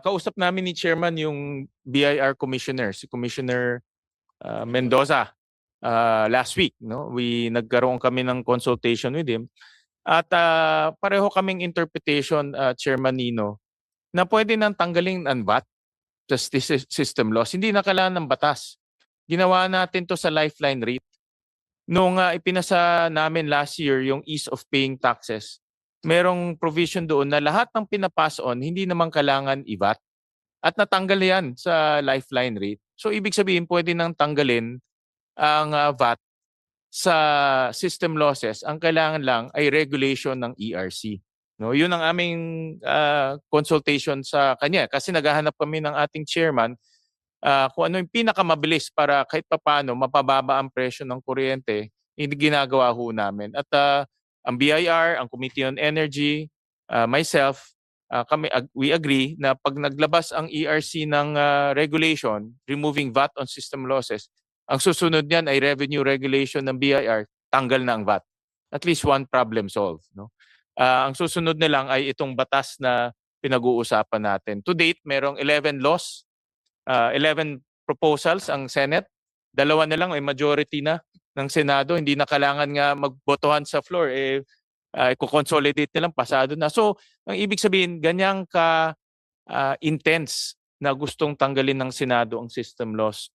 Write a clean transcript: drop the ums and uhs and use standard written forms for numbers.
Kausap namin ni Chairman yung BIR Commissioner, si Commissioner Mendoza last week. No? Nagkaroon kami ng consultation with him at pareho kaming interpretation, Chairman Nino, na pwede nang tanggalin ang VAT, justice system laws. Hindi na kailangan ng batas. Ginawa natin to sa lifeline rate. Nung ipinasa namin last year yung ease of paying taxes, merong provision doon na lahat ng pinapass on, hindi naman kailangan i-VAT. At natanggal yan sa lifeline rate. So ibig sabihin, pwede nang tanggalin ang VAT sa system losses. Ang kailangan lang ay regulation ng ERC. No, yun ang aming consultation sa kanya. Kasi naghahanap kami ng ating chairman kung ano yung pinakamabilis para kahit papaano mapababa ang presyo ng kuryente, hindi ginagawa ho namin. At ang BIR, ang Committee on Energy, myself, we agree na pag naglabas ang ERC ng regulation, removing VAT on system losses, ang susunod niyan ay revenue regulation ng BIR, tanggal na ang VAT. At least one problem solved. No? Ang susunod na lang ay itong batas na pinag-uusapan natin. To date, merong 11 laws, 11 proposals ang Senate. Dalawa na lang ay majority na ng Senado. Hindi na kailangan nga magbotohan sa floor. I-consolidate nilang pasado na. So, ang ibig sabihin, ganyang ka-intense na gustong tanggalin ng Senado ang system laws.